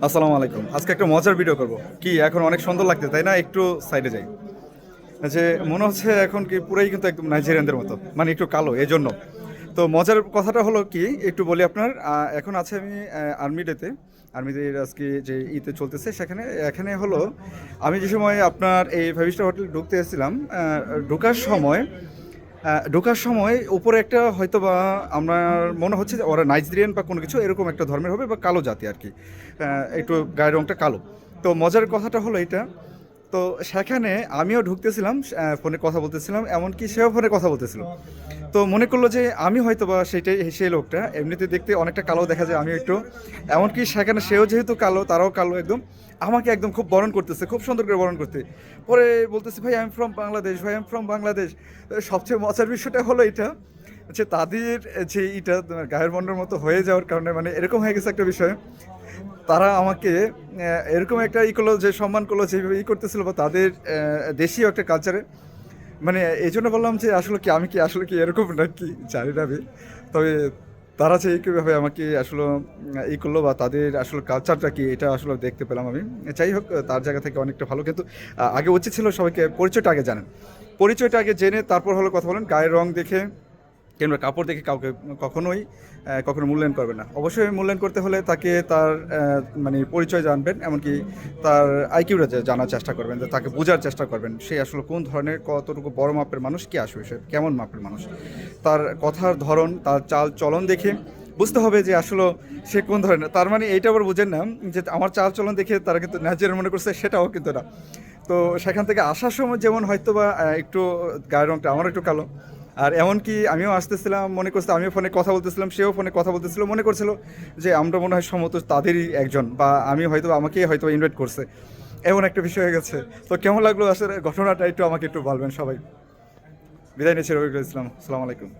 আসসালামু আলাইকুম। আজকে একটা মজার ভিডিও করব। কি এখন অনেক সুন্দর লাগছে তাই না? একটু সাইডে যাই। যে মনে হচ্ছে এখন কি পুরাই কিন্তু একদম নাইজেরিয়ানদের মতো। মানে একটু কালো এজন্য। তো মজার কথাটা হলো কি একটু বলি আপনার এখন আছে আমি আর্মি ডেতে। আর্মিদের আজকে যে ঈদে চলতেছে সেখানে এখানে হলো আমি যে সময় আপনার এই ফাইভ স্টার হোটেলে ঢুকতে এসেছিলাম ঢোকার সময় উপরে একটা হয়তো বা আমার মনে হচ্ছে যে ওরা নাইজেরিয়ান বা কোনো কিছু এরকম একটা ধর্মের হবে বা কালো জাতি আর কি একটু গায়ের রঙটা কালো। তো মজার কথাটা হলো এটা। তো সেখানে আমিও ঢুকতেছিলাম ফোনে কথা বলতেছিলাম এমনকি সেও ফোনে কথা বলতেছিল। তো মনে করলো যে আমি হয়তো বা সেই লোকটা এমনিতে দেখতে অনেকটা কালো দেখা যায় আমি একটু এমনকি সেখানে সেও যেহেতু কালো তারাও কালো একদম আমাকে একদম খুব বরণ করতেছে খুব সুন্দর করে বরণ করতে পরে বলতেছে ভাই আই এম ফ্রম বাংলাদেশ ভাই আই এম ফ্রম বাংলাদেশ। সবচেয়ে মজার বিষয়টা হলো এটা যে তাদের যে এটা গায়ের বর্ণের মতো হয়ে যাওয়ার কারণে মানে এরকম হয়ে গেছে একটা বিষয় তারা আমাকে এরকম একটা করলো যে সম্মান করলো যেভাবে করতেছিল বা তাদের দেশীয় একটা কালচারে মানে এই জন্য বললাম যে আসলে কি আমি কি আসলে কি এরকম নাকি জানি না আমি। তবে তারা যে কীভাবে আমাকে আসলে করলো বা তাদের আসলে কালচারটা কি এটা আসলে দেখতে পেলাম আমি। যাই হোক তার জায়গা থেকে অনেকটা ভালো কিন্তু আগে উচিত ছিল সবাইকে পরিচয়টা আগে জানেন। পরিচয়টা আগে জেনে তারপর হলো কথা বলেন গায়ের রং দেখে কিংবা কাপড় দেখে কাউকে কখনোই কখনো মূল্যায়ন করবেন না। অবশ্যই মূল্যায়ন করতে হলে তাকে তার মানে পরিচয় জানবেন, এমনকি তার আইকিউটা জানার চেষ্টা করবেন, যে তাকে বোঝার চেষ্টা করবেন সে আসলে কোন ধরনের কতটুকু বড় মাপের মানুষ, কি আসবে সে কেমন মাপের মানুষ। তার কথার ধরন, তার চাল চলন দেখে বুঝতে হবে যে আসলে সে কোন ধরনের। তার মানে এইটা আবার বুঝেন না যে আমার চাল চলন দেখে তারা কিন্তু ন্যাচারাল মনে করছে, সেটাও কিন্তু না। তো সেখান থেকে আসার সময় যেমন হয়তো বা একটু গায়ের রঙটা আমার একটু কালো, আর এমনকি আমিও আসতেছিলাম মনে করছে আমিও ফোনে কথা বলতেছিলাম সেও ফোনে কথা বলতেছিল মনে করছিল যে আমরা মনে হয় সম্ভবত তাদেরই একজন বা আমি হয়তো আমাকেই হয়তো ইনভাইট করছে, এমন একটা বিষয় হয়ে গেছে। তো কেমন লাগলো আসলে ঘটনাটা একটু আমাকে একটু বলবেন সবাই। বিদায় নিচ্ছি, রবিকুল ইসলাম, আসসালামু আলাইকুম।